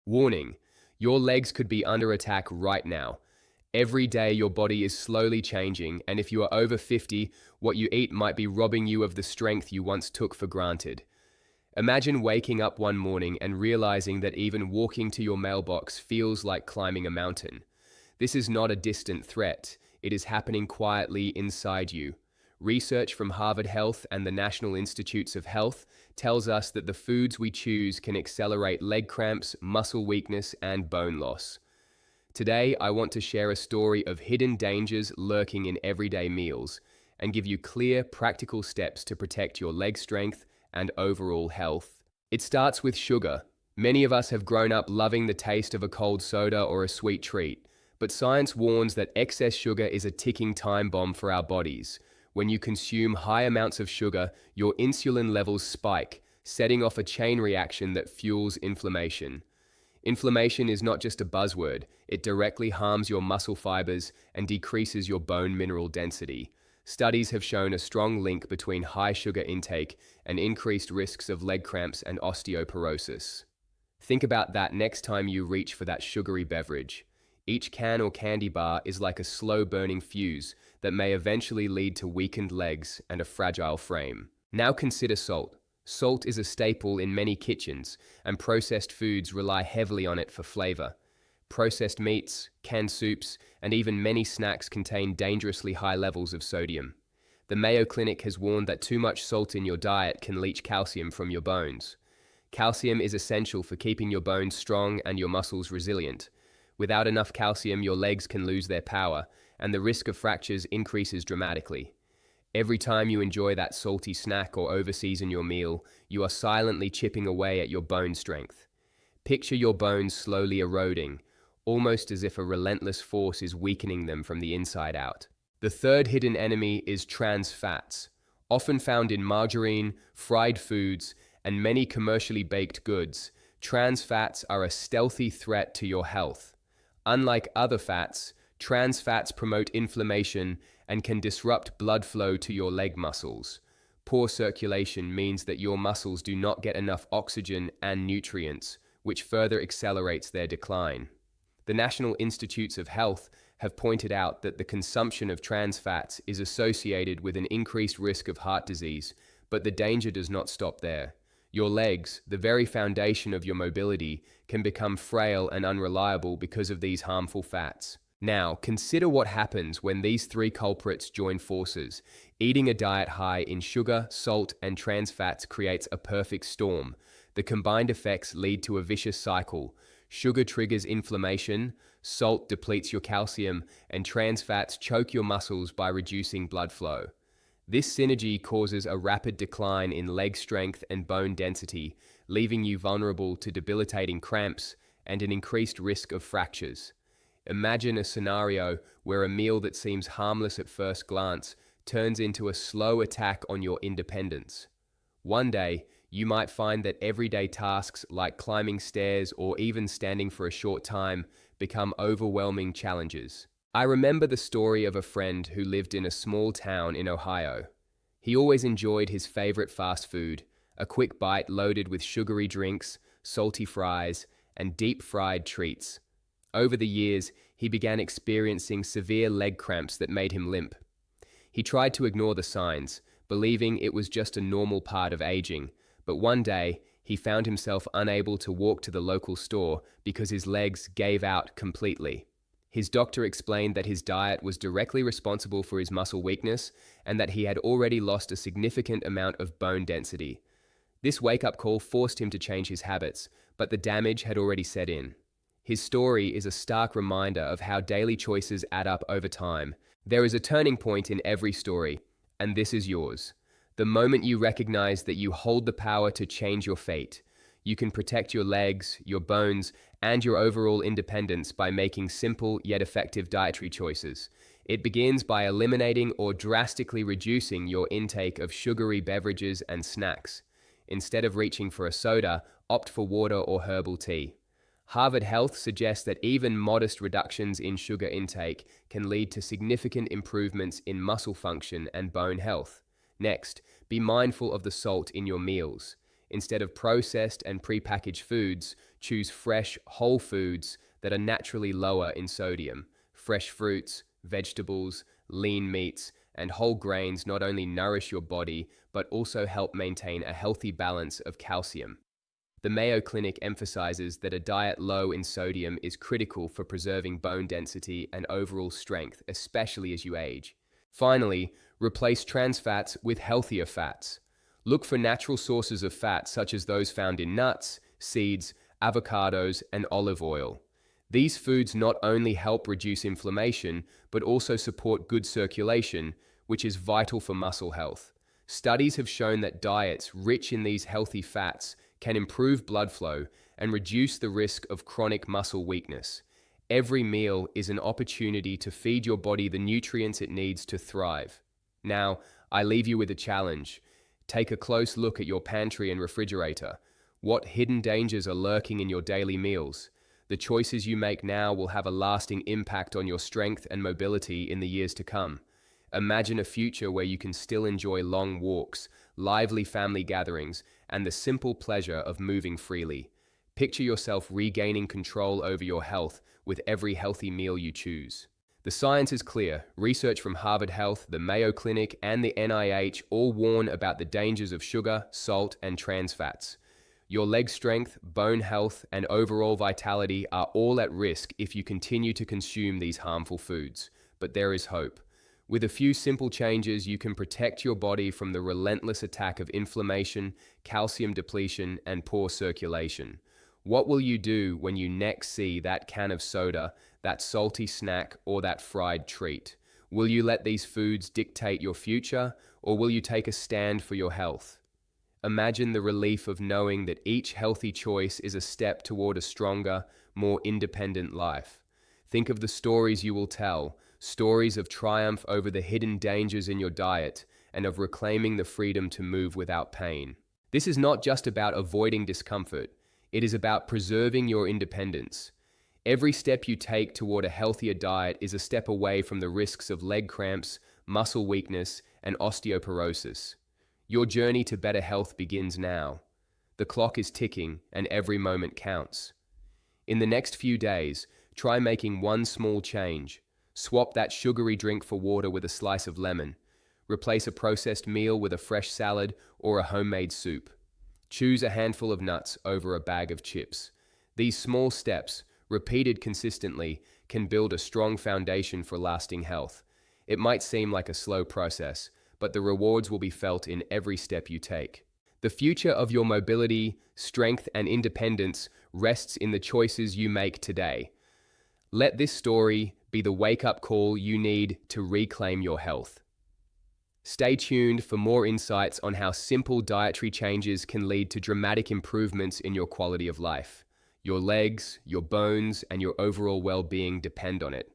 Warning, your legs could be under attack right now. Every day your body is slowly changing, and if you are over 50, what you eat might be robbing you of the strength you once took for granted. Imagine waking up one morning and realizing that even walking to your mailbox feels like climbing a mountain. This is not a distant threat, it is happening quietly inside you. Research from Harvard Health and the National Institutes of Health tells us that the foods we choose can accelerate leg cramps, muscle weakness, and bone loss. Today, I want to share a story of hidden dangers lurking in everyday meals and give you clear, practical steps to protect your leg strength and overall health. It starts with sugar. Many of us have grown up loving the taste of a cold soda or a sweet treat, but science warns that excess sugar is a ticking time bomb for our bodies. When you consume high amounts of sugar, your insulin levels spike, setting off a chain reaction that fuels inflammation. Inflammation is not just a buzzword, it directly harms your muscle fibers and decreases your bone mineral density. Studies have shown a strong link between high sugar intake and increased risks of leg cramps and osteoporosis. Think about that next time you reach for that sugary beverage. Each can or candy bar is like a slow-burning fuse that may eventually lead to weakened legs and a fragile frame. Now consider salt. Salt is a staple in many kitchens, and processed foods rely heavily on it for flavor. Processed meats, canned soups, and even many snacks contain dangerously high levels of sodium. The Mayo Clinic has warned that too much salt in your diet can leach calcium from your bones. Calcium is essential for keeping your bones strong and your muscles resilient. Without enough calcium, your legs can lose their power, and the risk of fractures increases dramatically. Every time you enjoy that salty snack or overseason your meal, you are silently chipping away at your bone strength. Picture your bones slowly eroding, almost as if a relentless force is weakening them from the inside out. The third hidden enemy is trans fats, often found in margarine, fried foods, and many commercially baked goods. Trans fats are a stealthy threat to your health. Unlike other fats, trans fats promote inflammation and can disrupt blood flow to your leg muscles. Poor circulation means that your muscles do not get enough oxygen and nutrients, which further accelerates their decline. The National Institutes of Health have pointed out that the consumption of trans fats is associated with an increased risk of heart disease, but the danger does not stop there. Your legs, the very foundation of your mobility, can become frail and unreliable because of these harmful fats. Now, consider what happens when these three culprits join forces. Eating a diet high in sugar, salt, and trans fats creates a perfect storm. The combined effects lead to a vicious cycle. Sugar triggers inflammation, salt depletes your calcium, and trans fats choke your muscles by reducing blood flow. This synergy causes a rapid decline in leg strength and bone density, leaving you vulnerable to debilitating cramps and an increased risk of fractures. Imagine a scenario where a meal that seems harmless at first glance turns into a slow attack on your independence. One day, you might find that everyday tasks like climbing stairs or even standing for a short time become overwhelming challenges. I remember the story of a friend who lived in a small town in Ohio. He always enjoyed his favorite fast food, a quick bite loaded with sugary drinks, salty fries, and deep-fried treats. Over the years, he began experiencing severe leg cramps that made him limp. He tried to ignore the signs, believing it was just a normal part of aging, but one day, he found himself unable to walk to the local store because his legs gave out completely. His doctor explained that his diet was directly responsible for his muscle weakness and that he had already lost a significant amount of bone density. This wake-up call forced him to change his habits, but the damage had already set in. His story is a stark reminder of how daily choices add up over time. There is a turning point in every story, and this is yours. The moment you recognize that you hold the power to change your fate, you can protect your legs, your bones, and your overall independence by making simple yet effective dietary choices. It begins by eliminating or drastically reducing your intake of sugary beverages and snacks. Instead of reaching for a soda, opt for water or herbal tea. Harvard Health suggests that even modest reductions in sugar intake can lead to significant improvements in muscle function and bone health. Next, be mindful of the salt in your meals. Instead of processed and prepackaged foods, choose fresh, whole foods that are naturally lower in sodium. Fresh fruits, vegetables, lean meats, and whole grains not only nourish your body, but also help maintain a healthy balance of calcium. The Mayo Clinic emphasizes that a diet low in sodium is critical for preserving bone density and overall strength, especially as you age. Finally, replace trans fats with healthier fats. Look for natural sources of fat such as those found in nuts, seeds, avocados, and olive oil. These foods not only help reduce inflammation, but also support good circulation, which is vital for muscle health. Studies have shown that diets rich in these healthy fats can improve blood flow and reduce the risk of chronic muscle weakness. Every meal is an opportunity to feed your body the nutrients it needs to thrive. Now, I leave you with a challenge. Take a close look at your pantry and refrigerator. What hidden dangers are lurking in your daily meals? The choices you make now will have a lasting impact on your strength and mobility in the years to come. Imagine a future where you can still enjoy long walks, lively family gatherings, and the simple pleasure of moving freely. Picture yourself regaining control over your health with every healthy meal you choose. The science is clear. Research from Harvard Health, the Mayo Clinic, and the NIH all warn about the dangers of sugar, salt, and trans fats. Your leg strength, bone health, and overall vitality are all at risk if you continue to consume these harmful foods. But there is hope. With a few simple changes, you can protect your body from the relentless attack of inflammation, calcium depletion, and poor circulation. What will you do when you next see that can of soda, that salty snack, or that fried treat? Will you let these foods dictate your future, or will you take a stand for your health? Imagine the relief of knowing that each healthy choice is a step toward a stronger, more independent life. Think of the stories you will tell, stories of triumph over the hidden dangers in your diet and of reclaiming the freedom to move without pain. This is not just about avoiding discomfort, it is about preserving your independence. Every step you take toward a healthier diet is a step away from the risks of leg cramps, muscle weakness, and osteoporosis. Your journey to better health begins now. The clock is ticking, and every moment counts. In the next few days, try making one small change. Swap that sugary drink for water with a slice of lemon. Replace a processed meal with a fresh salad or a homemade soup. Choose a handful of nuts over a bag of chips. These small steps, repeated consistently, can build a strong foundation for lasting health. It might seem like a slow process, but the rewards will be felt in every step you take. The future of your mobility, strength, and independence rests in the choices you make today. Let this story be the wake-up call you need to reclaim your health. Stay tuned for more insights on how simple dietary changes can lead to dramatic improvements in your quality of life. Your legs, your bones, and your overall well-being depend on it.